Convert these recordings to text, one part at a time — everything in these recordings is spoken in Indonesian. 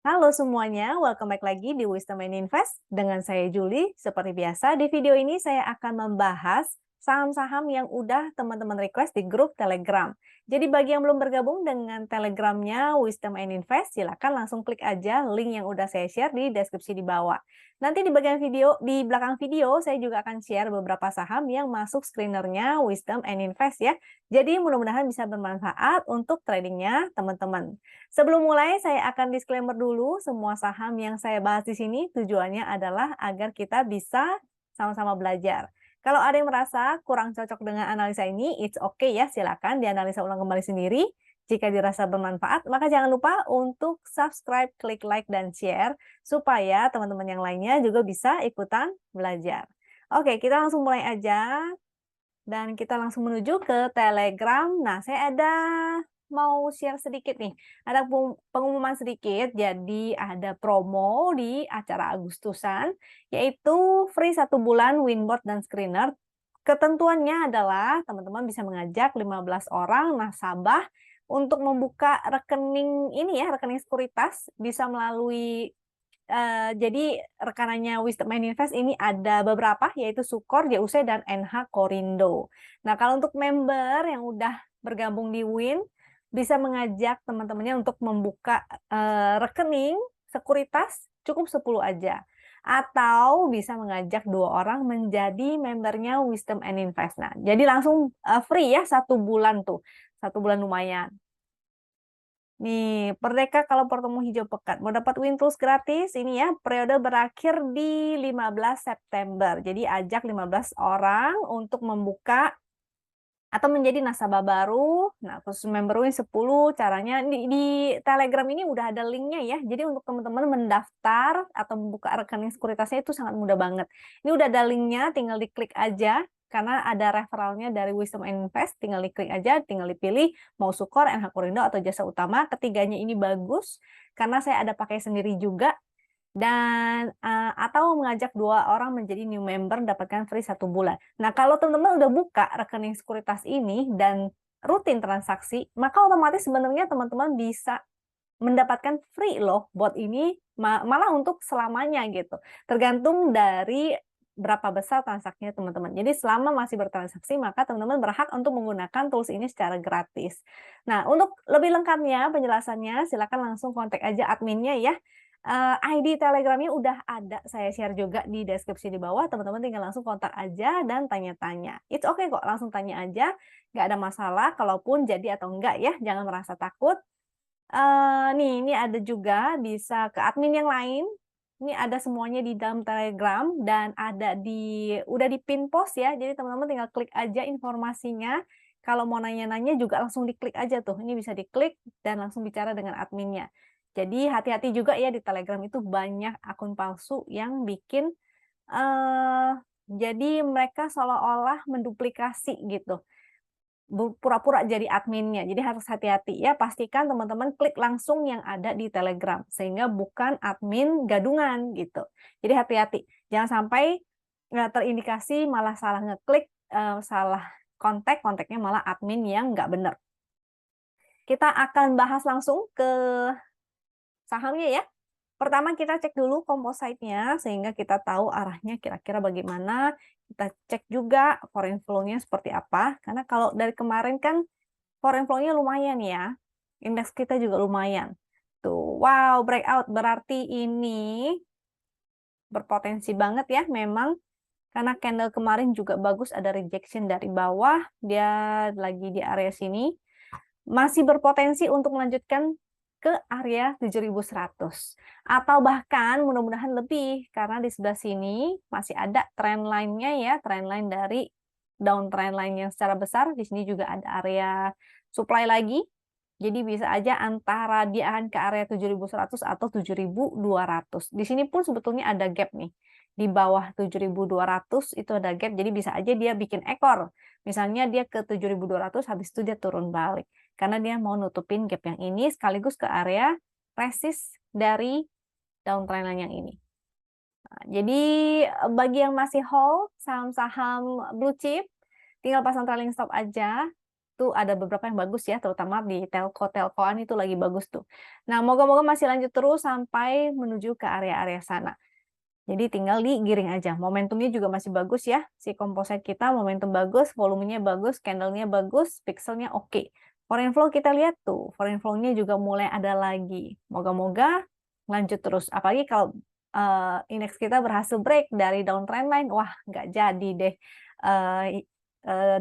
Halo semuanya, welcome back lagi di Wisdom and Invest dengan saya Julie. Seperti biasa, di video ini saya akan membahas saham-saham yang udah teman-teman request di grup Telegram. Jadi bagi yang belum bergabung dengan Telegramnya Wisdom and Invest, silakan langsung klik aja link yang udah saya share di deskripsi di bawah. Nanti di bagian video, di belakang video, saya juga akan share beberapa saham yang masuk screenernya Wisdom and Invest ya. Jadi mudah-mudahan bisa bermanfaat untuk tradingnya teman-teman. Sebelum mulai, saya akan disclaimer dulu, semua saham yang saya bahas di sini tujuannya adalah agar kita bisa sama-sama belajar. Kalau ada yang merasa kurang cocok dengan analisa ini, it's okay ya, silakan dianalisa ulang kembali sendiri. Jika dirasa bermanfaat, maka jangan lupa untuk subscribe, klik like, dan share, supaya teman-teman yang lainnya juga bisa ikutan belajar. Oke, kita langsung mulai aja. Dan kita langsung menuju ke Telegram. Nah, saya ada mau share sedikit nih. Ada pengumuman sedikit, jadi ada promo di acara Agustusan, yaitu free 1 bulan Winboard dan Screener. Ketentuannya adalah teman-teman bisa mengajak 15 orang nasabah untuk membuka rekening ini ya, rekening sekuritas, bisa melalui jadi rekanannya Wisdom and Invest ini ada beberapa, yaitu Sukor, JUC, dan NH Korindo. Nah, kalau untuk member yang udah bergabung di Win, bisa mengajak teman-temannya untuk membuka rekening sekuritas cukup 10 aja. Atau bisa mengajak 2 orang menjadi membernya Wisdom and Invest. Nah, jadi langsung free ya 1 bulan tuh. 1 bulan lumayan. Nih, Merdeka kalau bertemu hijau pekat. Mau dapat Win Tools gratis, ini ya, periode berakhir di 15 September. Jadi ajak 15 orang untuk membuka atau menjadi nasabah baru. Nah, khusus member Win 10, caranya di Telegram ini udah ada linknya ya. Jadi untuk teman-teman mendaftar atau membuka rekening sekuritasnya itu sangat mudah banget. Ini udah ada linknya, tinggal diklik aja. Karena ada referralnya dari Wisdom and Invest, tinggal diklik aja, tinggal dipilih mau Sukor, NH Korindo, atau Jasa Utama. Ketiganya ini bagus, karena saya ada pakai sendiri juga. Dan atau mengajak 2 orang menjadi new member, dapatkan free 1 bulan. Nah, kalau teman-teman udah buka rekening sekuritas ini dan rutin transaksi, maka otomatis sebenarnya teman-teman bisa mendapatkan free loh bot ini, malah untuk selamanya gitu. Tergantung dari berapa besar transaksinya teman-teman. Jadi selama masih bertransaksi, maka teman-teman berhak untuk menggunakan tools ini secara gratis. Nah, untuk lebih lengkapnya penjelasannya, silakan langsung kontak aja adminnya ya. ID Telegramnya udah ada, saya share juga di deskripsi di bawah. Teman-teman tinggal langsung kontak aja dan tanya-tanya. It's okay kok, langsung tanya aja. Nggak ada masalah, kalaupun jadi atau enggak ya. Jangan merasa takut. Nih, ini ada juga bisa ke admin yang lain. Ini ada semuanya di dalam Telegram dan ada udah di pin post ya. Jadi teman-teman tinggal klik aja informasinya. Kalau mau nanya-nanya juga langsung diklik aja tuh. Ini bisa diklik dan langsung bicara dengan adminnya. Jadi hati-hati juga ya di Telegram itu banyak akun palsu yang bikin jadi mereka seolah-olah menduplikasi gitu, pura-pura jadi adminnya. Jadi harus hati-hati ya, pastikan teman-teman klik langsung yang ada di Telegram sehingga bukan admin gadungan gitu. Jadi hati-hati, jangan sampai nggak terindikasi malah salah ngeklik, salah kontaknya malah admin yang nggak benar. Kita akan bahas langsung ke sahamnya ya. Pertama kita cek dulu composite-nya sehingga kita tahu arahnya kira-kira bagaimana. Kita cek juga foreign flow-nya seperti apa. Karena kalau dari kemarin kan foreign flow-nya lumayan ya. Indeks kita juga lumayan. Tuh, wow, breakout. Berarti ini berpotensi banget ya memang. Karena candle kemarin juga bagus, ada rejection dari bawah. Dia lagi di area sini. Masih berpotensi untuk melanjutkan ke area 7.100. Atau bahkan mudah-mudahan lebih. Karena di sebelah sini masih ada trend line-nya ya. Trend line dari down trend line yang secara besar. Di sini juga ada area supply lagi. Jadi bisa aja antara dia akan ke area 7.100 atau 7.200. Di sini pun sebetulnya ada gap nih. Di bawah 7.200 itu ada gap, jadi bisa aja dia bikin ekor. Misalnya dia ke 7.200, habis itu dia turun balik. Karena dia mau nutupin gap yang ini sekaligus ke area resist dari downtrend line yang ini. Nah, jadi bagi yang masih hold saham-saham blue chip, tinggal pasang trailing stop aja. itu ada beberapa yang bagus ya, terutama di telco-telcoan itu lagi bagus tuh. Nah, moga-moga masih lanjut terus sampai menuju ke area-area sana. Jadi tinggal digiring aja. Momentumnya juga masih bagus ya. Si composite kita momentum bagus, volumenya bagus, candlenya bagus, pixelnya oke. Foreign flow kita lihat tuh, foreign flow-nya juga mulai ada lagi. Moga-moga lanjut terus. Apalagi kalau indeks kita berhasil break dari downtrend line, wah nggak jadi deh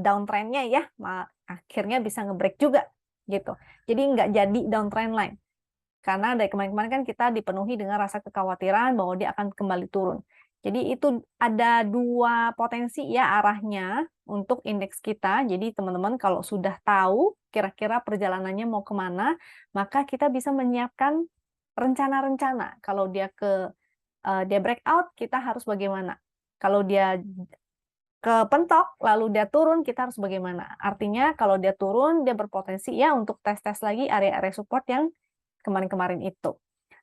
downtrend-nya ya. Akhirnya bisa ngebreak juga gitu. Jadi nggak jadi downtrend line. Karena dari kemarin-kemarin kan kita dipenuhi dengan rasa kekhawatiran bahwa dia akan kembali turun. Jadi itu ada dua potensi ya arahnya untuk indeks kita. Jadi teman-teman kalau sudah tahu kira-kira perjalanannya mau kemana, maka kita bisa menyiapkan rencana-rencana. Kalau dia breakout, kita harus bagaimana? Kalau dia kepentok, lalu dia turun, kita harus bagaimana? Artinya kalau dia turun, dia berpotensi ya untuk tes-tes lagi area-area support yang kemarin-kemarin itu.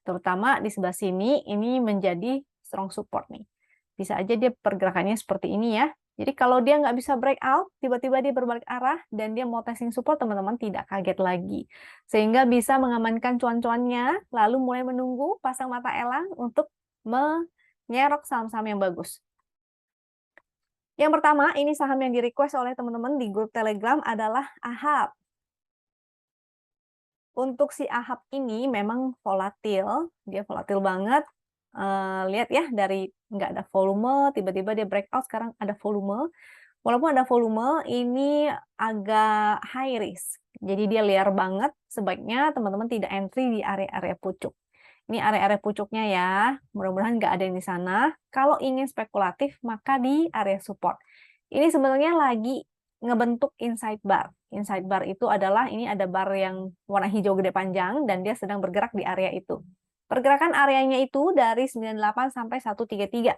Terutama di sebelah sini, ini menjadi strong support nih. Bisa aja dia pergerakannya seperti ini ya. Jadi kalau dia nggak bisa breakout, tiba-tiba dia berbalik arah, dan dia mau testing support, teman-teman tidak kaget lagi. Sehingga bisa mengamankan cuan-cuannya, lalu mulai menunggu pasang mata elang untuk menyerok saham-saham yang bagus. Yang pertama, ini saham yang di-request oleh teman-teman di grup Telegram adalah AHAP. Untuk si AHAP ini memang volatil, dia volatil banget. Lihat ya, dari nggak ada volume, tiba-tiba dia breakout, sekarang ada volume. Walaupun ada volume, ini agak high risk. Jadi dia liar banget, sebaiknya teman-teman tidak entry di area-area pucuk. Ini area-area pucuknya ya, mudah-mudahan nggak ada yang di sana. Kalau ingin spekulatif, maka di area support. Ini sebenarnya lagi ngebentuk inside bar. Inside bar itu adalah, ini ada bar yang warna hijau gede panjang, dan dia sedang bergerak di area itu. Pergerakan areanya itu dari 98 sampai 133.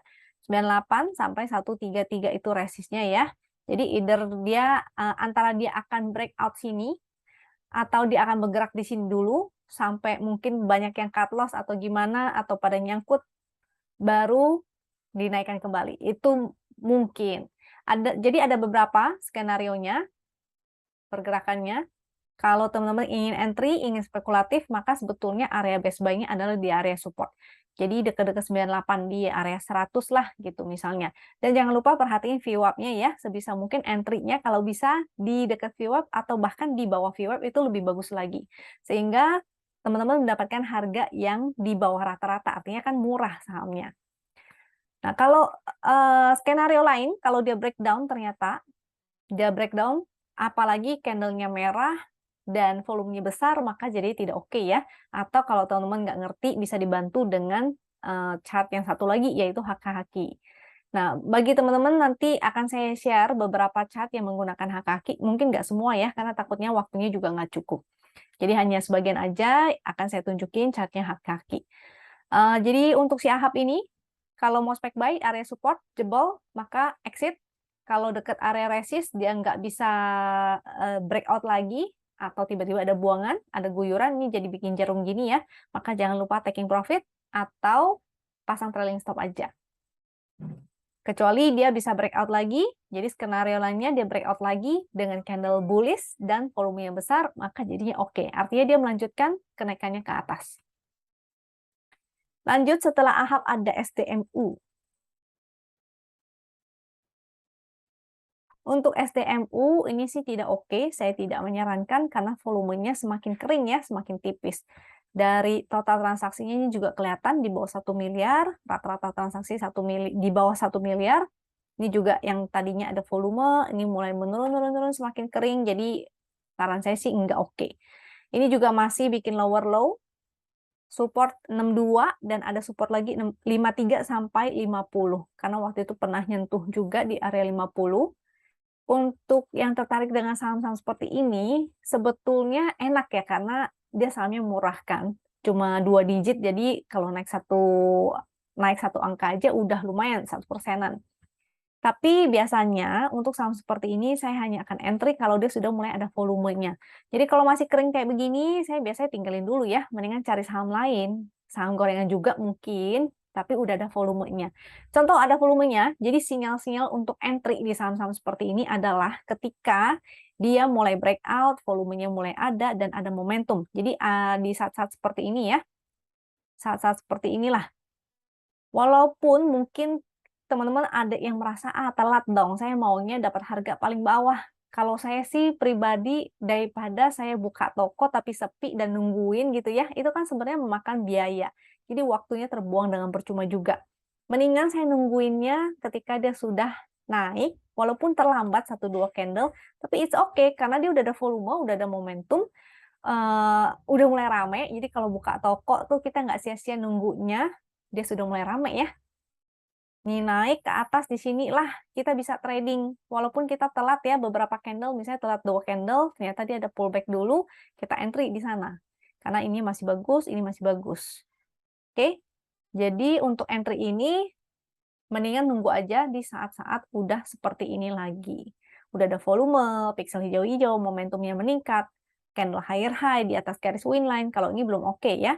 98 sampai 133 itu resistnya ya. Jadi either dia antara dia akan breakout sini, atau dia akan bergerak di sini dulu, sampai mungkin banyak yang cut loss atau gimana, atau pada nyangkut, baru dinaikkan kembali. Itu mungkin. Jadi ada beberapa skenario-nya, pergerakannya. Kalau teman-teman ingin entry, ingin spekulatif, maka sebetulnya area best buy-nya adalah di area support. Jadi dekat-dekat 98, di area 100 lah gitu misalnya. Dan jangan lupa perhatiin VWAP-nya ya, sebisa mungkin entry-nya kalau bisa di dekat VWAP atau bahkan di bawah VWAP itu lebih bagus lagi. Sehingga teman-teman mendapatkan harga yang di bawah rata-rata, artinya kan murah sahamnya. Nah, kalau skenario lain, kalau dia breakdown ternyata, dia breakdown, apalagi candle-nya merah, dan volumenya besar, maka jadi tidak oke ya. Atau kalau teman-teman nggak ngerti, bisa dibantu dengan chart yang satu lagi, yaitu haki-haki. Nah, bagi teman-teman nanti akan saya share beberapa chart yang menggunakan haki-haki, mungkin nggak semua ya, karena takutnya waktunya juga nggak cukup. Jadi hanya sebagian aja akan saya tunjukin chartnya haki-haki. Jadi untuk si AHAP ini, kalau mau spek buy, area support, jebol, maka exit. Kalau dekat area resist, dia nggak bisa breakout lagi, atau tiba-tiba ada buangan, ada guyuran, ini jadi bikin jarum gini ya, maka jangan lupa taking profit, atau pasang trailing stop aja. Kecuali dia bisa breakout lagi, jadi skenario lainnya dia breakout lagi dengan candle bullish dan volume yang besar, maka jadinya oke. Artinya dia melanjutkan kenaikannya ke atas. Lanjut, setelah AHAP ada SDMU. Untuk SDMU ini sih tidak oke, saya tidak menyarankan karena volumenya semakin kering ya, semakin tipis. Dari total transaksinya ini juga kelihatan di bawah 1 miliar, rata-rata transaksi di bawah 1 miliar. Ini juga yang tadinya ada volume, ini mulai menurun semakin kering, jadi saran saya sih nggak oke. Ini juga masih bikin lower low, support 62 dan ada support lagi 53 sampai 50. Karena waktu itu pernah nyentuh juga di area 50. Untuk yang tertarik dengan saham-saham seperti ini, sebetulnya enak ya, karena dia sahamnya murah kan. Cuma 2 digit, jadi kalau naik satu angka aja udah lumayan, 1%-an. Tapi biasanya untuk saham seperti ini saya hanya akan entry kalau dia sudah mulai ada volumenya. Jadi kalau masih kering kayak begini, saya biasanya tinggalin dulu ya, mendingan cari saham lain. Saham gorengan juga mungkin, tapi udah ada volumenya. Contoh ada volumenya, jadi sinyal-sinyal untuk entry di saham-saham seperti ini adalah ketika dia mulai breakout, volumenya mulai ada, dan ada momentum. Jadi di saat-saat seperti ini ya, saat-saat seperti inilah. Walaupun mungkin teman-teman ada yang merasa, telat dong, saya maunya dapat harga paling bawah. Kalau saya sih pribadi, daripada saya buka toko tapi sepi dan nungguin gitu ya, itu kan sebenarnya memakan biaya. Jadi waktunya terbuang dengan percuma juga. Mendingan saya nungguinnya ketika dia sudah naik, walaupun terlambat 1-2 candle, tapi it's okay, karena dia udah ada volume, udah ada momentum, udah mulai rame, jadi kalau buka toko tuh kita nggak sia-sia nunggunya, dia sudah mulai rame ya. Nih naik ke atas di sinilah kita bisa trading. Walaupun kita telat ya beberapa candle, misalnya telat 2 candle, ternyata dia ada pullback dulu, kita entry di sana. Karena ini masih bagus, ini masih bagus. Oke, jadi untuk entry ini mendingan nunggu aja di saat-saat udah seperti ini lagi. Udah ada volume, pixel hijau-hijau, momentumnya meningkat, candle higher high di atas garis win line. Kalau ini belum oke ya.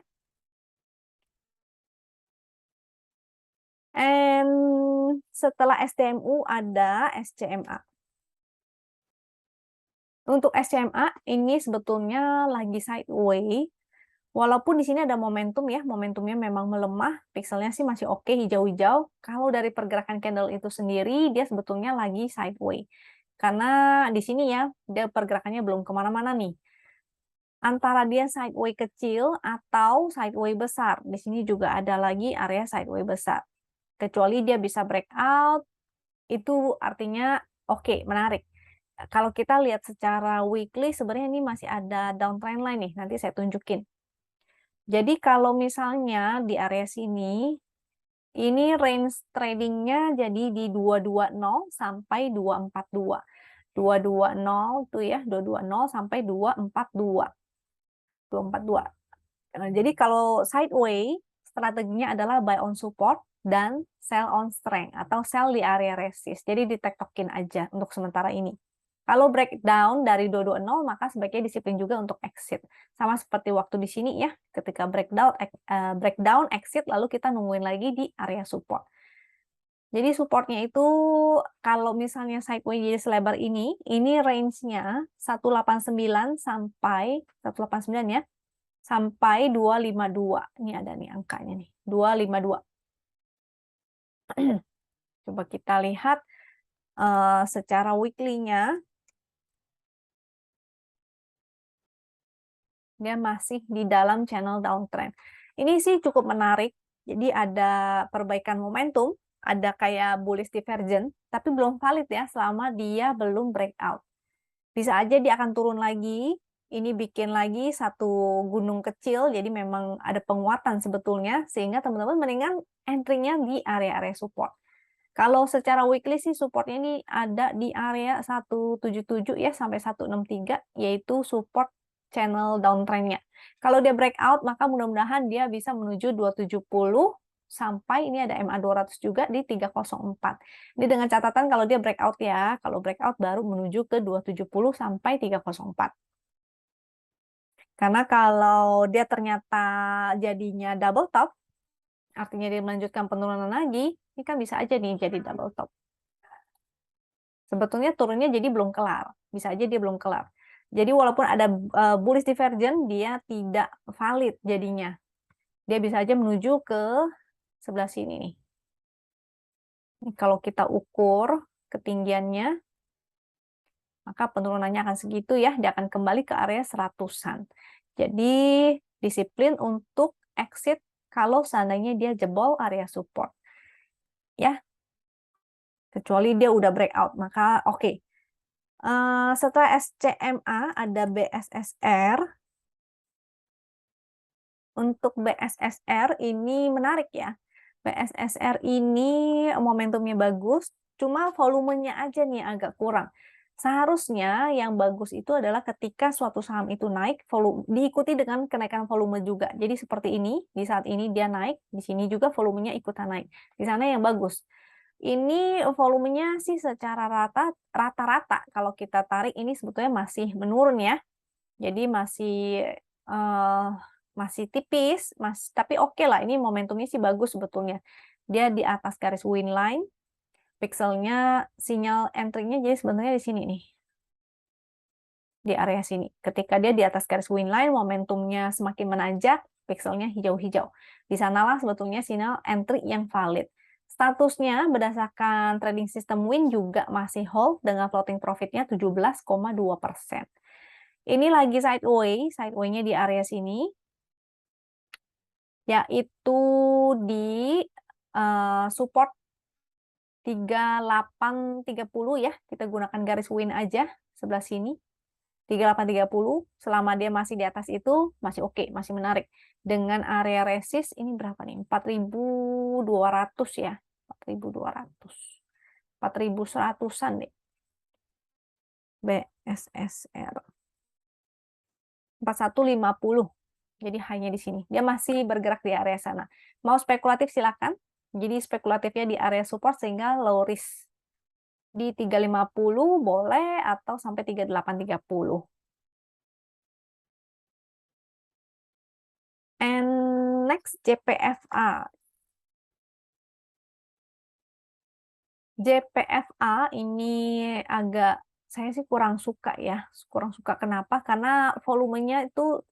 And setelah STMU ada SCMA. Untuk SCMA ini sebetulnya lagi sideway. Walaupun di sini ada momentum ya, momentumnya memang melemah, pixelnya sih masih oke hijau-hijau. Kalau dari pergerakan candle itu sendiri, dia sebetulnya lagi sideway. Karena di sini ya, dia pergerakannya belum kemana-mana nih. Antara dia sideway kecil atau sideway besar. Di sini juga ada lagi area sideway besar. Kecuali dia bisa breakout, itu artinya oke, menarik. Kalau kita lihat secara weekly, sebenarnya ini masih ada downtrend line nih, nanti saya tunjukin. Jadi kalau misalnya di area sini, ini range tradingnya jadi di 220 sampai 242. 220 tuh ya, 220 sampai 242. 242. Jadi kalau sideway, strateginya adalah buy on support dan sell on strength atau sell di area resist. Jadi ditektokin aja untuk sementara ini. Kalau breakdown dari 220, maka sebaiknya disiplin juga untuk exit. Sama seperti waktu di sini ya, ketika breakdown exit, lalu kita nungguin lagi di area support. Jadi supportnya itu kalau misalnya sideway jadi selebar ini range-nya 189 sampai 189 ya, sampai 252. Ini ada nih angkanya nih, 252. Coba kita lihat secara weekly-nya. Dia masih di dalam channel downtrend. Ini sih cukup menarik. Jadi ada perbaikan momentum, ada kayak bullish divergence, tapi belum valid ya selama dia belum breakout. Bisa aja dia akan turun lagi, ini bikin lagi satu gunung kecil, jadi memang ada penguatan sebetulnya, sehingga teman-teman mendingan entry-nya di area-area support. Kalau secara weekly sih supportnya ini ada di area 177 ya sampai 163, yaitu support channel downtrend-nya. Kalau dia breakout, maka mudah-mudahan dia bisa menuju 270 sampai ini ada MA 200 juga di 304. Ini dengan catatan kalau dia breakout ya, kalau breakout baru menuju ke 270 sampai 304. Karena kalau dia ternyata jadinya double top, artinya dia melanjutkan penurunan lagi, ini kan bisa aja nih jadi double top. Sebetulnya turunnya jadi belum kelar, bisa aja dia belum kelar. Jadi walaupun ada bullish divergence, dia tidak valid jadinya. Dia bisa aja menuju ke sebelah sini nih. Ini kalau kita ukur ketinggiannya, maka penurunannya akan segitu ya, dia akan kembali ke area 100-an. Jadi disiplin untuk exit kalau seandainya dia jebol area support. Ya, kecuali dia udah breakout, maka oke. Setelah SCMA ada BSSR. Untuk BSSR ini menarik ya. BSSR ini momentumnya bagus, cuma volumenya aja nih agak kurang. Seharusnya yang bagus itu adalah ketika suatu saham itu naik, diikuti dengan kenaikan volume juga. Jadi seperti ini, di saat ini dia naik, di sini juga volumenya ikutan naik. Di sana yang bagus. Ini volumenya sih secara rata-rata kalau kita tarik ini sebetulnya masih menurun ya. Jadi masih tipis, tapi oke lah, ini momentumnya sih bagus sebetulnya. Dia di atas garis win line, pixelnya sinyal entry-nya jadi sebenarnya di sini nih. di area sini. Ketika dia di atas garis win line, momentumnya semakin menanjak, pikselnya hijau-hijau. Di sanalah sebetulnya sinyal entry yang valid. Statusnya berdasarkan trading system win juga masih hold dengan floating profitnya 17,2%. Ini lagi sideway-nya di area sini, yaitu di support 3830 ya. Kita gunakan garis win aja sebelah sini. 3830, selama dia masih di atas itu masih oke, masih menarik. Dengan area resist ini berapa nih? 4200 ya. 4200. 4100-an deh. BSSR. 4150. Jadi hanya di sini. Dia masih bergerak di area sana. Mau spekulatif silakan. Jadi spekulatifnya di area support sehingga low risk. Di 350 boleh atau sampai 3830. And next JPFA. JPFA ini agak saya sih kurang suka ya. Kurang suka kenapa? Karena volumenya itu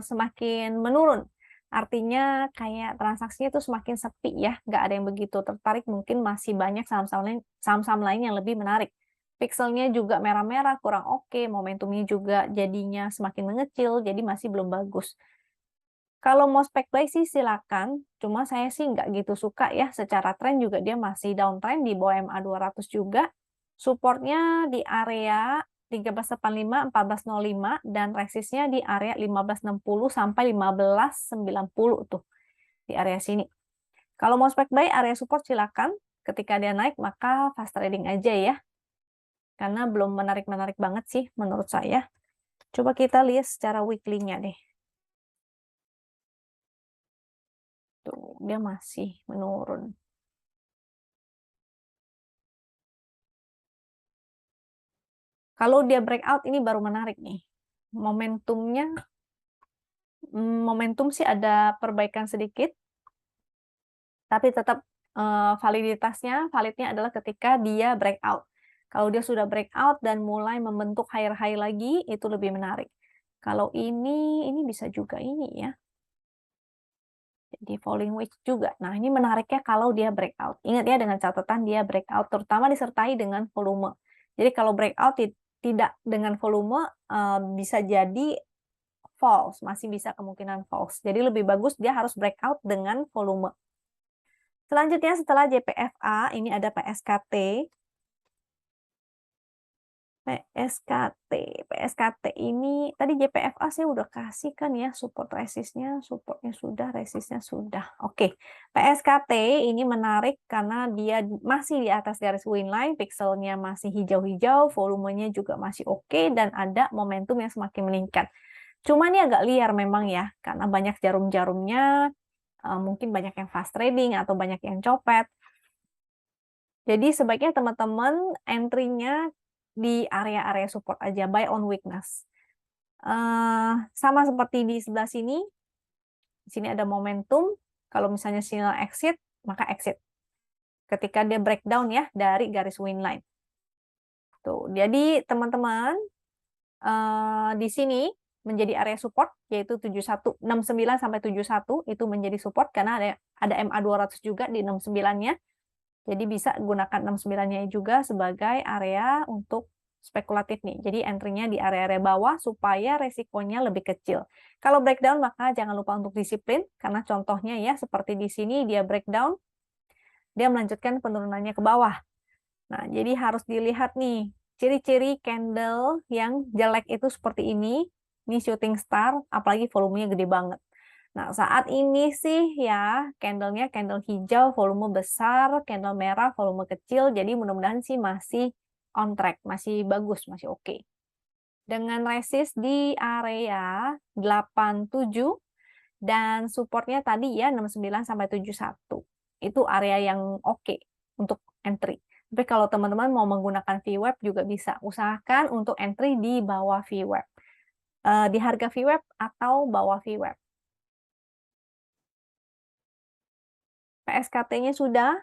semakin menurun. Artinya kayak transaksinya itu semakin sepi ya. Nggak ada yang begitu tertarik. Mungkin masih banyak saham-saham lain yang lebih menarik. Pixelnya juga merah-merah, kurang oke. Momentumnya juga jadinya semakin mengecil. Jadi masih belum bagus. Kalau mau spek buy sih silakan, cuma saya sih nggak gitu suka ya. Secara tren juga dia masih downtrend di bawah MA 200 juga. Supportnya di area 1385, 1405, dan resistnya di area 1560 sampai 1590 tuh, di area sini. Kalau mau spek buy, area support silakan. Ketika dia naik, maka fast trading aja ya. Karena belum menarik-menarik banget sih menurut saya. Coba kita lihat secara weekly-nya deh. Tuh, dia masih menurun. Kalau dia breakout ini baru menarik nih. Momentum sih ada perbaikan sedikit, tapi tetap validnya adalah ketika dia breakout. Kalau dia sudah breakout dan mulai membentuk higher high lagi, itu lebih menarik. Kalau ini bisa juga ini ya. Jadi falling wedge juga. Nah, ini menariknya kalau dia breakout. Ingat ya, dengan catatan dia breakout, terutama disertai dengan volume. Jadi kalau breakout tidak dengan volume, bisa jadi false, masih bisa kemungkinan false. Jadi lebih bagus dia harus breakout dengan volume. Selanjutnya setelah JPFA, ini ada PSKT. PSKT ini tadi JPFA saya udah kasih kan ya, support resistnya sudah, resistnya sudah. Oke, PSKT ini menarik karena dia masih di atas garis win line, pixelnya masih hijau-hijau, volumenya juga masih oke, dan ada momentum yang semakin meningkat. Cuma ini agak liar memang ya, karena banyak jarum-jarumnya, mungkin banyak yang fast trading atau banyak yang copet. Jadi sebaiknya teman-teman entry-nya di area-area support aja, buy on weakness. Sama seperti di sebelah sini, di sini ada momentum, kalau misalnya sinyal exit, maka exit. Ketika dia breakdown ya, dari garis win line. Tuh, jadi teman-teman, di sini menjadi area support, yaitu 69 sampai 71, itu menjadi support, karena ada MA 200 juga di 69-nya. Jadi bisa gunakan 69-nya juga sebagai area untuk spekulatif nih. Jadi entry-nya di area-area bawah supaya resikonya lebih kecil. Kalau breakdown maka jangan lupa untuk disiplin, karena contohnya ya seperti di sini dia breakdown, dia melanjutkan penurunannya ke bawah. Nah, jadi harus dilihat nih, ciri-ciri candle yang jelek itu seperti ini shooting star, apalagi volumenya gede banget. Nah, saat ini sih ya, candle-nya candle hijau, volume besar, candle merah, volume kecil, jadi mudah-mudahan sih masih on track, masih bagus, masih oke. Dengan resist di area 87, dan supportnya tadi ya 69 sampai 71. Itu area yang oke untuk entry. Tapi kalau teman-teman mau menggunakan VWAP juga bisa. Usahakan untuk entry di bawah VWAP. Di harga VWAP atau bawah VWAP. PSKT-nya sudah.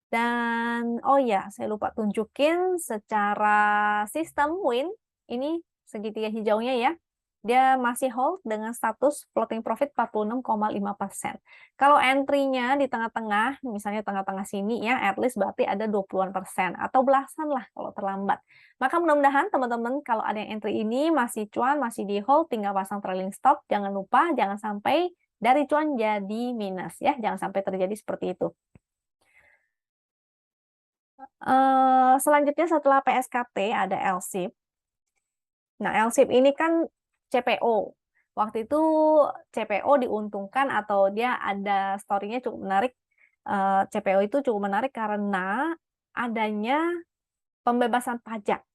Dan oh ya, saya lupa tunjukin secara sistem win. Ini segitiga hijaunya ya. Dia masih hold dengan status floating profit 46,5%. Kalau entry-nya di tengah-tengah, misalnya tengah-tengah sini ya, at least berarti ada 20-an% atau belasan lah kalau terlambat. Maka mudah-mudahan teman-teman kalau ada yang entry ini masih cuan, masih di hold, tinggal pasang trailing stop. Jangan lupa, jangan sampai dari cuan jadi minus ya, jangan sampai terjadi seperti itu. Selanjutnya setelah PSKT ada LSIP. Nah, LSIP ini kan CPO. Waktu itu CPO diuntungkan atau dia ada story-nya cukup menarik. CPO itu cukup menarik karena adanya pembebasan pajak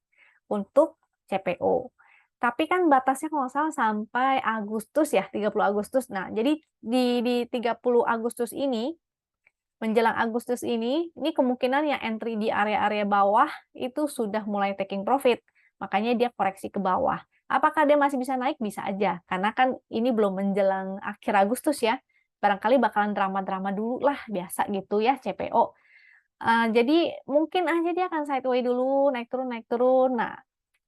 untuk CPO. Tapi kan batasnya kalau nggak salah sampai Agustus ya, 30 Agustus. Nah, jadi di 30 Agustus ini, menjelang Agustus ini kemungkinan yang entry di area-area bawah itu sudah mulai taking profit. Makanya dia koreksi ke bawah. Apakah dia masih bisa naik? Bisa aja. Karena kan ini belum menjelang akhir Agustus ya. Barangkali bakalan drama-drama dulu lah, biasa gitu ya CPO. Jadi mungkin aja dia akan sideways dulu, naik turun, naik turun. Nah,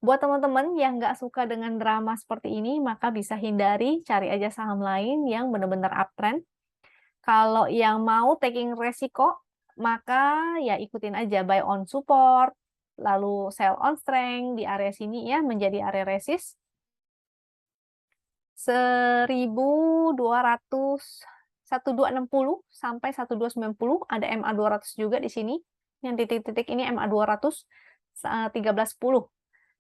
buat teman-teman yang nggak suka dengan drama seperti ini, maka bisa hindari, cari aja saham lain yang benar-benar uptrend. Kalau yang mau taking resiko, maka ya ikutin aja buy on support, lalu sell on strength di area sini ya, menjadi area resist 1200, 1260 sampai 1290, ada MA 200 juga di sini. Yang titik-titik ini MA 200 1310.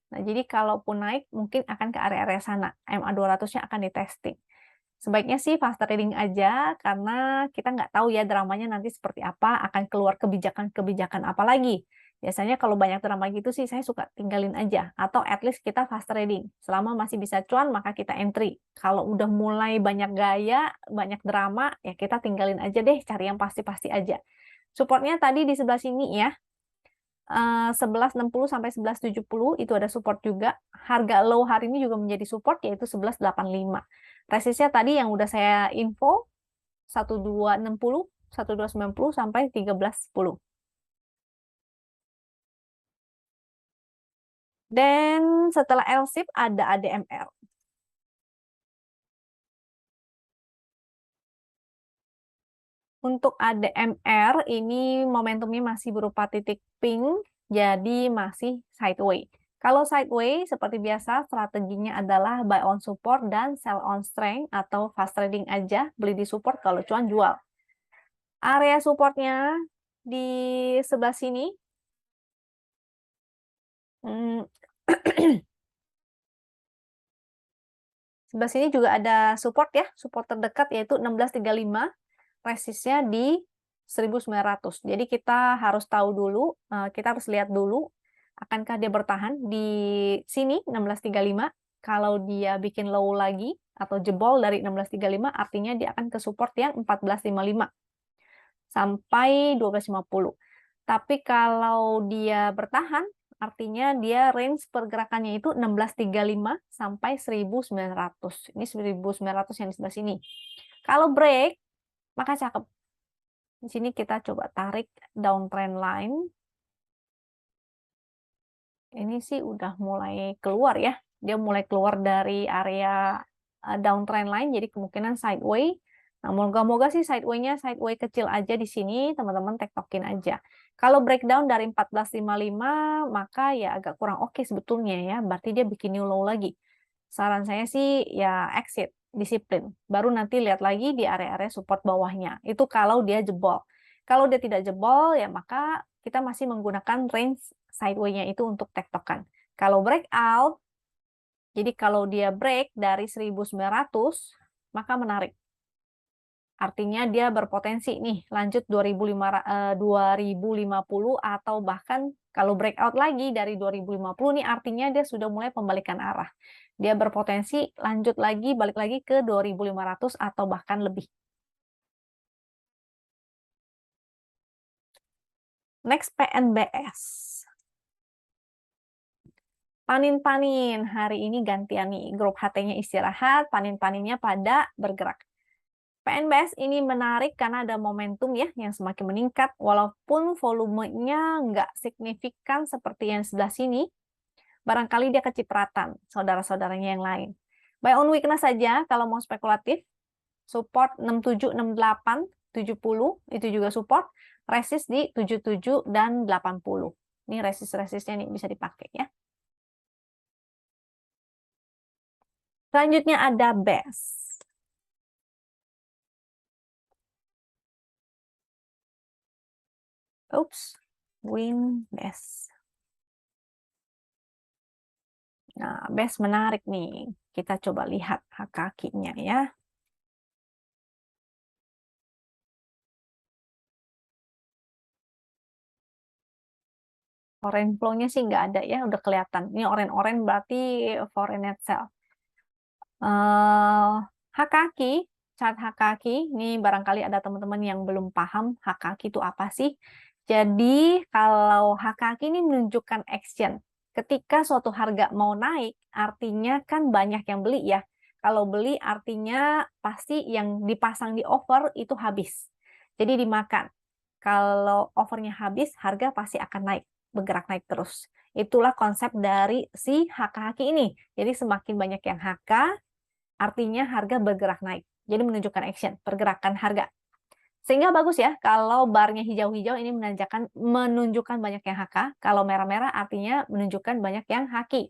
Nah, jadi kalaupun naik mungkin akan ke area-area sana. MA 200-nya akan di testing. Sebaiknya sih fast trading aja, karena kita nggak tahu ya dramanya nanti seperti apa, akan keluar kebijakan-kebijakan apa lagi. Biasanya kalau banyak drama gitu sih, saya suka tinggalin aja. Atau at least kita fast trading. Selama masih bisa cuan, maka kita entry. Kalau udah mulai banyak gaya, banyak drama, ya kita tinggalin aja deh, cari yang pasti-pasti aja. Supportnya tadi di sebelah sini ya, 1160 sampai 1170 itu ada support juga. Harga low hari ini juga menjadi support, yaitu 1185. Resistnya tadi yang udah saya info 1260, 1290 sampai 1310. Dan setelah LSIP ada ADMR. Untuk ADMR ini momentumnya masih berupa titik pink, jadi masih sideways. Kalau sideways, seperti biasa, strateginya adalah buy on support dan sell on strength atau fast trading aja, beli di support kalau cuan jual. Area supportnya di sebelah sini. Sebelah sini juga ada support ya, support terdekat yaitu 1635, resistnya di 1900. Jadi kita harus tahu dulu, kita harus lihat dulu akankah dia bertahan di sini 1635. Kalau dia bikin low lagi atau jebol dari 1635, artinya dia akan ke support yang 1455 sampai 1250. Tapi kalau dia bertahan, artinya dia range pergerakannya itu 1635 sampai 1900. Ini 1900 yang di sebelah sini. Kalau break, maka cakep. Di sini kita coba tarik downtrend line. Ini sih udah mulai keluar ya. Dia mulai keluar dari area downtrend line, jadi kemungkinan sideways. Nah, moga-moga sih sideways-nya sideways kecil aja di sini, teman-teman tektokin aja. Kalau breakdown dari 1455, maka ya agak kurang oke sebetulnya ya. Berarti dia bikin new low lagi. Saran saya sih ya exit, disiplin. Baru nanti lihat lagi di area-area support bawahnya. Itu kalau dia jebol. Kalau dia tidak jebol, ya maka kita masih menggunakan range sideways-nya itu untuk tektokan. Kalau breakout, jadi kalau dia break dari 1900, maka menarik. Artinya dia berpotensi nih lanjut 2050 atau bahkan kalau breakout lagi dari 2050 nih artinya dia sudah mulai pembalikan arah. Dia berpotensi lanjut lagi, balik lagi ke 2500 atau bahkan lebih. Next, PNBS. Panin-panin, hari ini gantian nih, grup HT-nya istirahat, panin-paninnya pada bergerak. PNBS ini menarik karena ada momentum ya yang semakin meningkat, walaupun volumenya nggak signifikan seperti yang sebelah sini. barangkali dia kecipratan saudara-saudaranya yang lain. Buy on weakness saja kalau mau spekulatif, support 67, 68, 70 itu juga support, resist di 77 dan 80. Ini resist-resistnya nih bisa dipakai ya. Selanjutnya ada BES. Oops, BES. Nah, BES menarik nih. Kita coba lihat hak kakinya ya. Foreign flow-nya sih nggak ada ya, udah kelihatan. Ini orange-orange berarti foreign net sell. Hak kaki, chart hak kaki, ini barangkali ada teman-teman yang belum paham hak kaki itu apa sih. Jadi kalau hak kaki ini menunjukkan action. Ketika suatu harga mau naik, artinya kan banyak yang beli ya. Kalau beli artinya pasti yang dipasang di offer itu habis. Jadi dimakan. Kalau offernya habis, harga pasti akan naik, bergerak naik terus. Itulah konsep dari si HK ini. Jadi semakin banyak yang HK, artinya harga bergerak naik. Jadi menunjukkan action, pergerakan harga. Sehingga bagus ya, kalau barnya hijau-hijau ini menunjukkan banyak yang HK, kalau merah-merah artinya menunjukkan banyak yang HQ.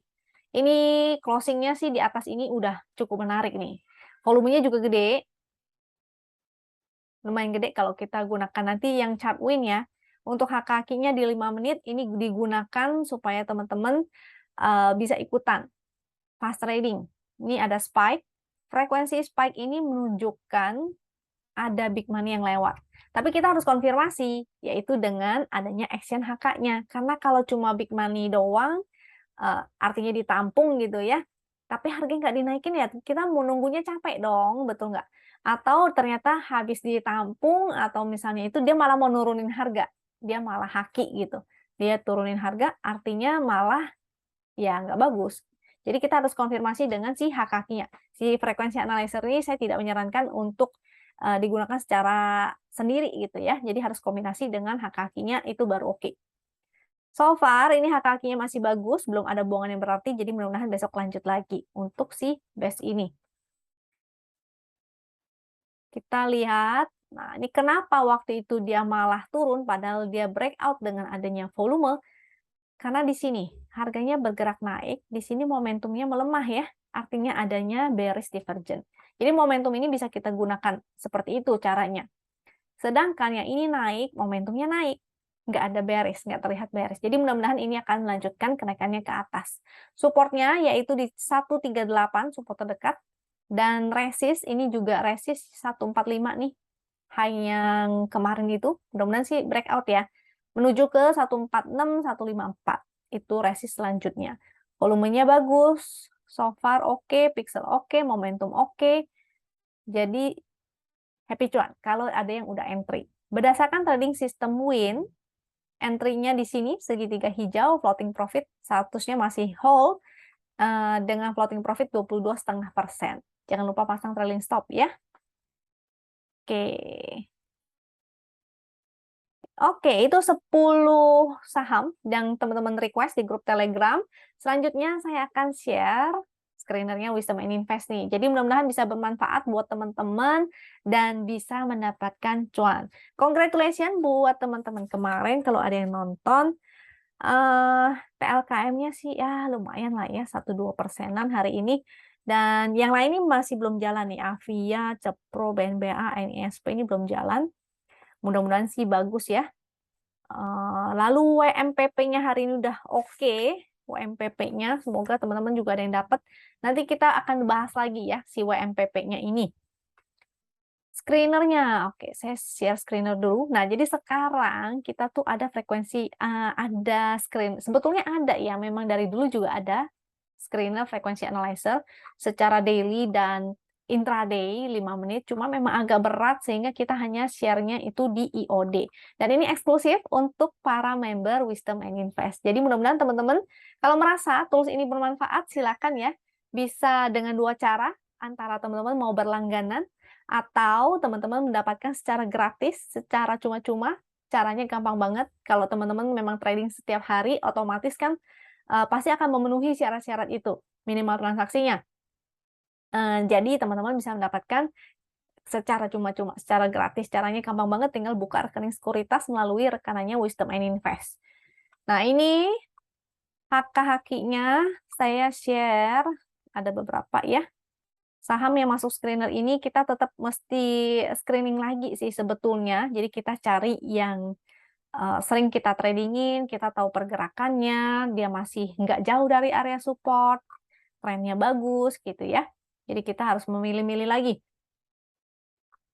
Ini closingnya sih di atas ini udah cukup menarik nih. Volumenya juga gede, lumayan gede kalau kita gunakan nanti yang chart win ya. Untuk HK-nya di 5 menit ini digunakan supaya teman-teman bisa ikutan fast trading. Ini ada spike. Frekuensi spike ini menunjukkan ada big money yang lewat. Tapi kita harus konfirmasi, yaitu dengan adanya action HK-nya. Karena kalau cuma big money doang, artinya ditampung gitu ya, tapi harganya nggak dinaikin ya, kita mau nunggunya capek dong, betul nggak? Atau ternyata habis ditampung, atau misalnya itu dia malah mau nurunin harga, dia malah haki gitu. Dia turunin harga, artinya malah ya nggak bagus. Jadi kita harus konfirmasi dengan si HK-nya. Si frekuensi analyzer ini saya tidak menyarankan untuk digunakan secara sendiri gitu ya. Jadi harus kombinasi dengan HK-nya itu baru oke. So far ini HK-nya masih bagus, belum ada buangan yang berarti, jadi mudah-mudahan besok lanjut lagi untuk si BES ini. Kita lihat, nah ini kenapa waktu itu dia malah turun padahal dia breakout dengan adanya volume. Karena di sini harganya bergerak naik, di sini momentumnya melemah ya, artinya adanya bearish divergence. Jadi momentum ini bisa kita gunakan seperti itu caranya. Sedangkan yang ini naik, momentumnya naik. Nggak ada bearish, nggak terlihat bearish. Jadi mudah-mudahan ini akan melanjutkan kenaikannya ke atas. Supportnya yaitu di 138, support terdekat. Dan resist, ini juga resist 145 nih. High yang kemarin itu, mudah-mudahan sih breakout ya. Menuju ke 146, 154. Itu resist selanjutnya. Volumenya bagus, so far oke, pixel oke, momentum oke. Jadi happy cuan kalau ada yang udah entry. Berdasarkan trading system win, entry-nya di sini segitiga hijau, floating profit statusnya masih hold dengan floating profit 22,5%. Jangan lupa pasang trailing stop ya. Oke. Oke, itu 10 saham yang teman-teman request di grup Telegram. Selanjutnya saya akan share screenernya Wisdom and Invest nih. Jadi mudah-mudahan bisa bermanfaat buat teman-teman dan bisa mendapatkan cuan. Congratulations buat teman-teman kemarin kalau ada yang nonton. PLKM-nya sih ya lumayan lah ya, 1-2%-an hari ini. Dan yang lain ini masih belum jalan nih. Avia, Cepro, BNBA, NISP ini belum jalan. Mudah-mudahan sih bagus ya. Lalu WMPP-nya hari ini udah oke. WMPP-nya semoga teman-teman juga ada yang dapat. Nanti kita akan bahas lagi ya si WMPP-nya ini. Screenernya, oke, saya share screener dulu. Nah, jadi sekarang kita tuh ada frekuensi, ada screen. Sebetulnya ada ya, memang dari dulu juga ada screener frekuensi analyzer secara daily dan intraday 5 menit, cuma memang agak berat sehingga kita hanya share-nya itu di IOD. Dan ini eksklusif untuk para member Wisdom and Invest. Jadi mudah-mudahan teman-teman kalau merasa tools ini bermanfaat, silakan ya. Bisa dengan dua cara, antara teman-teman mau berlangganan atau teman-teman mendapatkan secara gratis, secara cuma-cuma. Caranya gampang banget. Kalau teman-teman memang trading setiap hari, otomatis kan pasti akan memenuhi syarat-syarat itu, minimal transaksinya. Jadi teman-teman bisa mendapatkan secara cuma-cuma, secara gratis. Caranya gampang banget, tinggal buka rekening sekuritas melalui rekanannya Wisdom and Invest. Nah, ini hak-haknya saya share, ada beberapa ya. Saham yang masuk screener ini kita tetap mesti screening lagi sih sebetulnya. Jadi kita cari yang sering kita tradingin, kita tahu pergerakannya, dia masih nggak jauh dari area support, trennya bagus gitu ya. Jadi kita harus memilih-milih lagi.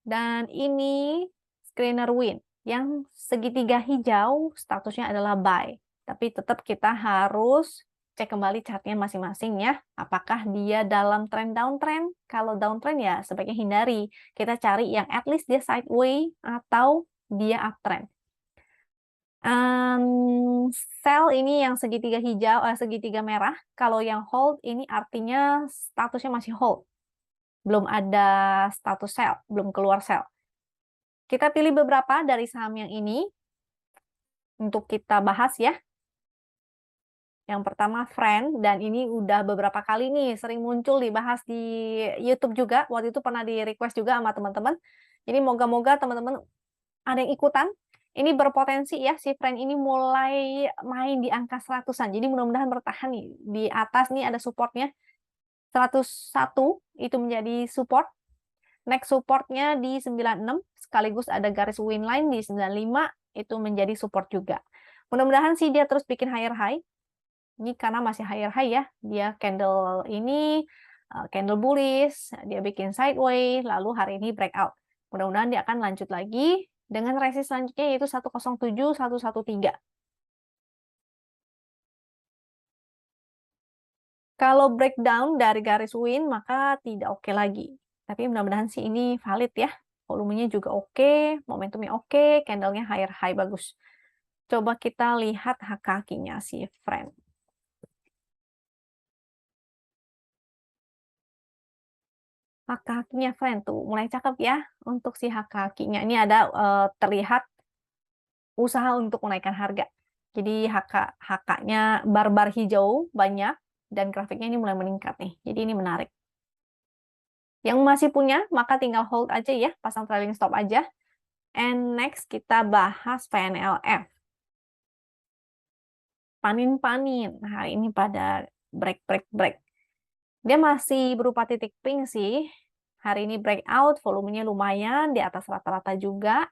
Dan ini screener win yang segitiga hijau statusnya adalah buy. Tapi tetap kita harus cek kembali chartnya masing-masing ya. Apakah dia dalam tren downtrend? Kalau downtrend ya sebaiknya hindari. Kita cari yang at least dia sideways atau dia uptrend. Sell ini yang segitiga hijau, segitiga merah. Kalau yang hold ini artinya statusnya masih hold. Belum ada status sell, belum keluar sell. Kita pilih beberapa dari saham yang ini untuk kita bahas ya. Yang pertama Friend, dan ini udah beberapa kali nih sering muncul dibahas di YouTube juga. Waktu itu pernah di request juga sama teman-teman. Jadi moga-moga teman-teman ada yang ikutan. Ini berpotensi ya, si Friend ini mulai main di angka 100-an. Jadi mudah-mudahan bertahan nih. Di atas nih ada supportnya. 101 itu menjadi support. Next supportnya di 96, sekaligus ada garis win line di 95, itu menjadi support juga. Mudah-mudahan sih dia terus bikin higher high. Ini karena masih higher high ya. Dia candle ini, candle bullish, dia bikin sideways, lalu hari ini breakout. Mudah-mudahan dia akan lanjut lagi dengan resist selanjutnya yaitu 107, 113. Kalau breakdown dari garis win, maka tidak oke lagi. Tapi mudah-mudahan sih ini valid ya. Volumenya juga oke, momentumnya oke, candlenya higher high bagus. Coba kita lihat hak-hakinya si Friend. Hak-hakinya Friend tuh mulai cakep ya untuk si hak-hakinya. Ini ada terlihat usaha untuk menaikkan harga. Jadi hak-haknya bar-bar hijau banyak dan grafiknya ini mulai meningkat nih. Jadi ini menarik. Yang masih punya, maka tinggal hold aja ya, pasang trailing stop aja. And next kita bahas PNLF. Panin-panin. Hari ini pada break. Dia masih berupa titik pink sih. Hari ini breakout, volumenya lumayan, di atas rata-rata juga.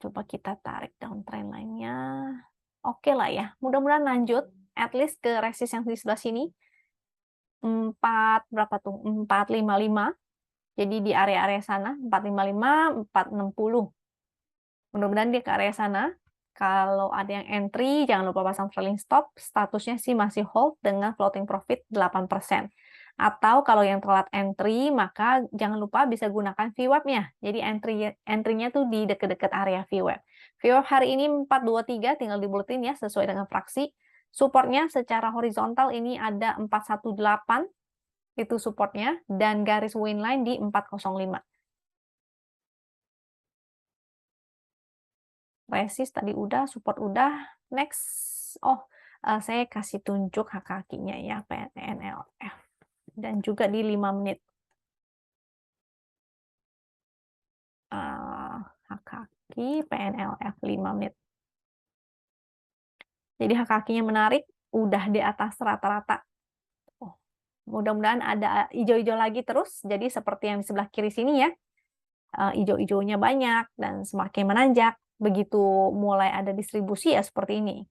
Coba kita tarik downtrend line-nya. Oke lah ya, mudah-mudahan lanjut. At least ke resist yang di sebelah sini. 4, berapa tuh? 455. Jadi di area-area sana, 455, 460. Mudah-mudahan dia ke area sana. Kalau ada yang entry, jangan lupa pasang trailing stop. Statusnya sih masih hold dengan floating profit 8%. Atau kalau yang telat entry, maka jangan lupa bisa gunakan VWAP-nya. Jadi entry-nya tuh di dekat-dekat area VWAP. VWAP hari ini 423, tinggal dibuletin ya, sesuai dengan fraksi. Supportnya secara horizontal ini ada 418, itu supportnya, dan garis win line di 405. Resist tadi udah, support udah. Next, saya kasih tunjuk hak-hakinya ya, PNLF. Dan juga di 5 menit. Hak-haki PNLF 5 menit. Jadi hak-hakinya menarik, udah di atas rata-rata. Mudah-mudahan ada hijau-hijau lagi terus, jadi seperti yang di sebelah kiri sini ya. Hijau-hijaunya banyak dan semakin menanjak. Begitu mulai ada distribusi ya seperti ini.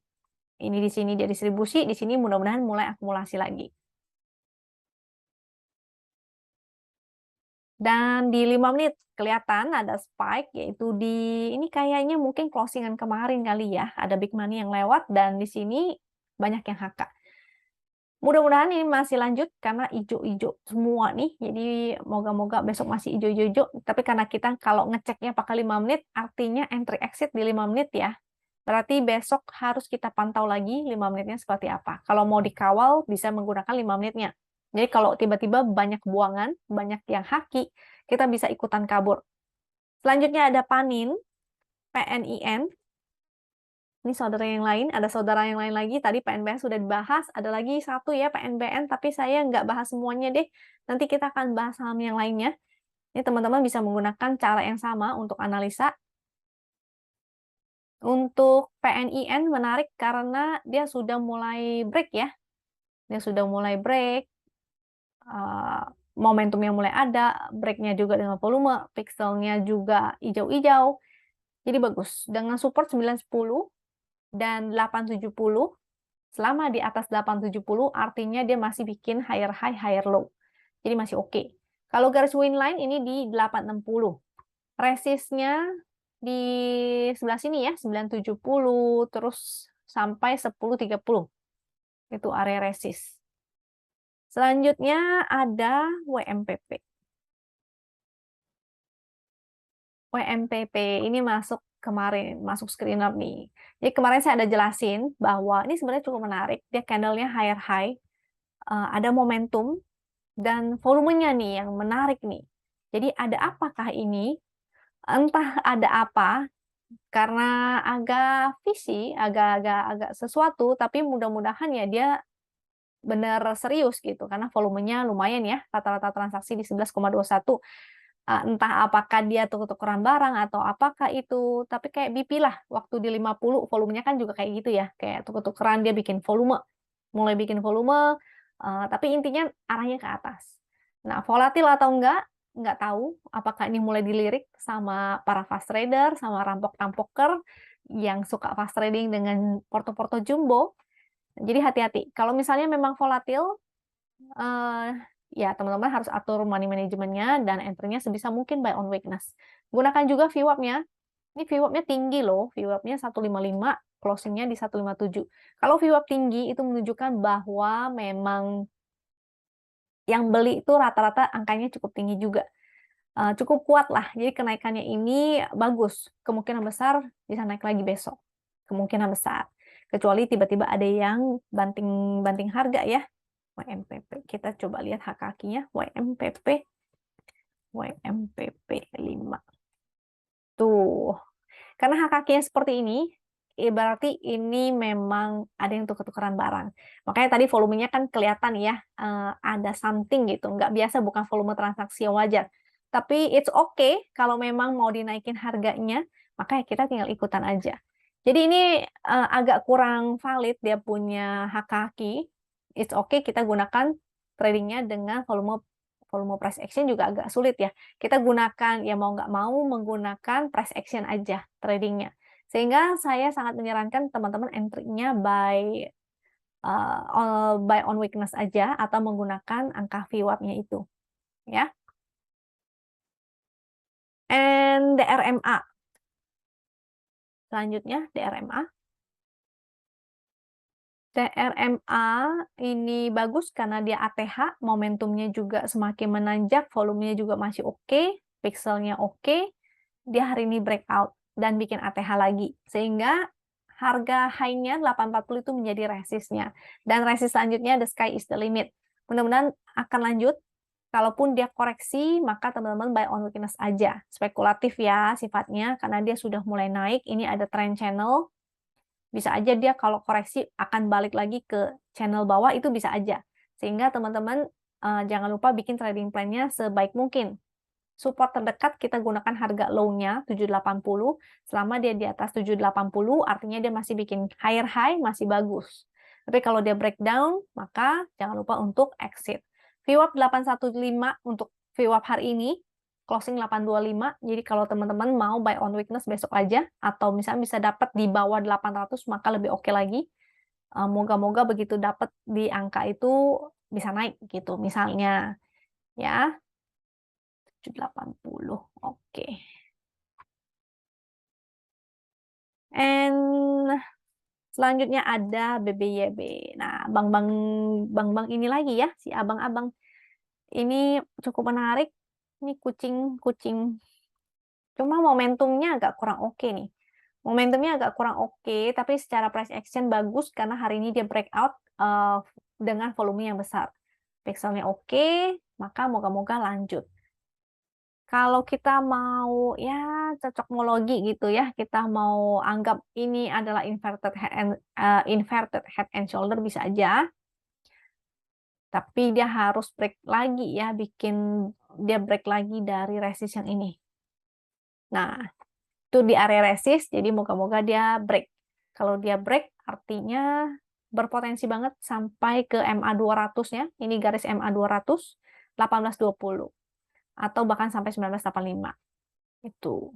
Ini di sini dia distribusi, di sini mudah-mudahan mulai akumulasi lagi. Dan di 5 menit kelihatan ada spike, yaitu di ini kayaknya mungkin closingan kemarin kali ya. Ada big money yang lewat dan di sini banyak yang HK. Mudah-mudahan ini masih lanjut karena hijau-hijau semua nih. Jadi moga-moga besok masih hijau-hijau. Tapi karena kita kalau ngeceknya pakai 5 menit, artinya entry exit di 5 menit ya. Berarti besok harus kita pantau lagi 5 menitnya seperti apa. Kalau mau dikawal bisa menggunakan 5 menitnya. Jadi kalau tiba-tiba banyak buangan, banyak yang haki, kita bisa ikutan kabur. Selanjutnya ada PANIN, PNIN. Ini saudara yang lain, ada saudara yang lain lagi. Tadi PNBN sudah dibahas, ada lagi satu ya PNBN, tapi saya nggak bahas semuanya deh. Nanti kita akan bahas saham yang lainnya. Ini teman-teman bisa menggunakan cara yang sama untuk analisa. Untuk PNIN menarik karena dia sudah mulai break ya. Dia sudah mulai break, momentumnya mulai ada, breaknya juga dengan volume, pixelnya juga hijau-hijau. Jadi bagus. Dengan support 910 dan 870, selama di atas 870 artinya dia masih bikin higher high, higher low. Jadi masih oke. Kalau garis win line ini di 860. Resistnya di sebelah sini ya, 970 terus sampai 1030. Itu area resist. Selanjutnya ada WMPP. WMPP ini masuk kemarin, masuk screener nih. Jadi kemarin saya ada jelasin bahwa ini sebenarnya cukup menarik. Dia candlenya higher high, ada momentum, dan volumenya nih yang menarik nih. Jadi ada apakah ini? Entah ada apa, karena agak visi, agak sesuatu, tapi mudah-mudahan ya dia benar serius gitu, karena volumenya lumayan ya, rata-rata transaksi di 11,21. Entah apakah dia tuker-tukeran barang atau apakah itu, tapi kayak BP lah, waktu di 50 volumenya kan juga kayak gitu ya, kayak tuker-tukeran dia bikin volume, mulai bikin volume, tapi intinya arahnya ke atas. Nah, volatil atau nggak tahu apakah ini mulai dilirik sama para fast trader, sama rampok-rampoker yang suka fast trading dengan porto-porto jumbo. Jadi hati-hati. Kalau misalnya memang volatil, ya teman-teman harus atur money manajemennya dan entry-nya sebisa mungkin buy on weakness. Gunakan juga VWAP-nya. Ini VWAP-nya tinggi loh. VWAP-nya 155, closing-nya di 157. Kalau VWAP tinggi itu menunjukkan bahwa memang yang beli itu rata-rata angkanya cukup tinggi juga. Cukup kuat lah. Jadi kenaikannya ini bagus. Kemungkinan besar bisa naik lagi besok. Kemungkinan besar. Kecuali tiba-tiba ada yang banting harga ya. WMPP. Kita coba lihat hak kakinya. WMPP 5. Tuh. Karena hak kakinya seperti ini, berarti ini memang ada yang tuker-tukeran barang. Makanya tadi volumenya kan kelihatan ya, ada something gitu. Nggak biasa, bukan volume transaksi yang wajar. Tapi it's okay kalau memang mau dinaikin harganya, makanya kita tinggal ikutan aja. Jadi ini agak kurang valid dia punya hak kaki. It's okay kita gunakan tradingnya dengan volume price action juga agak sulit ya. Kita gunakan, ya mau nggak mau menggunakan price action aja tradingnya. Sehingga saya sangat menyarankan teman-teman entry-nya buy on weakness aja atau menggunakan angka VWAP-nya itu. Ya. And DRMA. Selanjutnya DRMA. TRMA ini bagus karena dia ATH, momentumnya juga semakin menanjak, volumenya juga masih oke, pixelnya oke, dia hari ini breakout dan bikin ATH lagi. Sehingga harga high-nya 840 itu menjadi resistnya. Dan resist selanjutnya the sky is the limit. Mudah-mudahan akan lanjut. Kalaupun dia koreksi, maka teman-teman buy on weakness aja. Spekulatif ya sifatnya, karena dia sudah mulai naik. Ini ada trend channel. Bisa aja dia kalau koreksi akan balik lagi ke channel bawah, itu bisa aja. Sehingga teman-teman jangan lupa bikin trading plan-nya sebaik mungkin. Support terdekat kita gunakan harga low-nya 780. Selama dia di atas 780 artinya dia masih bikin higher high, masih bagus. Tapi kalau dia breakdown, maka jangan lupa untuk exit. VWAP 815 untuk VWAP hari ini, closing 825. Jadi kalau teman-teman mau buy on weakness besok aja, atau misalnya bisa dapat di bawah 800, maka lebih oke lagi. Moga-moga begitu dapat di angka itu bisa naik gitu misalnya. Ya, 780. Oke. And selanjutnya ada BBYB. Nah, bank-bank ini lagi ya, si abang-abang. Ini cukup menarik. Ini kucing. Cuma momentumnya agak kurang oke nih. Momentumnya agak kurang oke, tapi secara price action bagus karena hari ini dia breakout dengan volume yang besar. Pixelnya oke, maka moga-moga lanjut. Kalau kita mau ya cocokmologi gitu ya, kita mau anggap ini adalah inverted head and shoulder bisa aja, tapi dia harus break lagi ya, dia break lagi dari resist yang ini. Nah, itu di area resist, jadi moga-moga dia break. Kalau dia break, artinya berpotensi banget sampai ke MA 200-nya. Ini garis MA 200, 1820. Atau bahkan sampai 1985. Itu.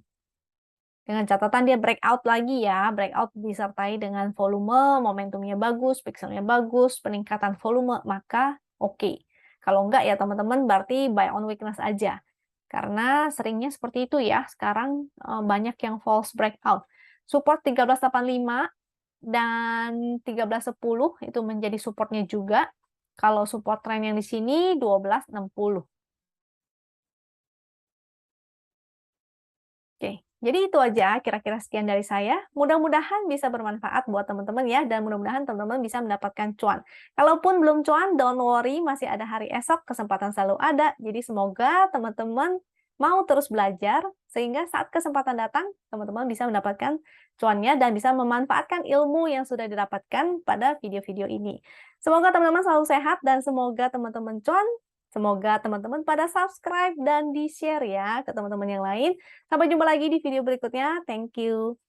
Dengan catatan dia breakout lagi ya. Breakout disertai dengan volume, momentumnya bagus, pixelnya bagus, peningkatan volume, maka oke. Kalau enggak ya teman-teman berarti buy on weakness aja. Karena seringnya seperti itu ya. Sekarang banyak yang false breakout. Support 1385 dan 1310 itu menjadi supportnya juga. Kalau support trend yang di sini 1260. Oke, jadi itu aja kira-kira sekian dari saya. Mudah-mudahan bisa bermanfaat buat teman-teman ya, dan mudah-mudahan teman-teman bisa mendapatkan cuan. Kalaupun belum cuan, don't worry, masih ada hari esok, kesempatan selalu ada. Jadi semoga teman-teman mau terus belajar, sehingga saat kesempatan datang, teman-teman bisa mendapatkan cuannya dan bisa memanfaatkan ilmu yang sudah didapatkan pada video-video ini. Semoga teman-teman selalu sehat dan semoga teman-teman cuan. Semoga teman-teman pada subscribe dan di-share ya ke teman-teman yang lain. Sampai jumpa lagi di video berikutnya. Thank you.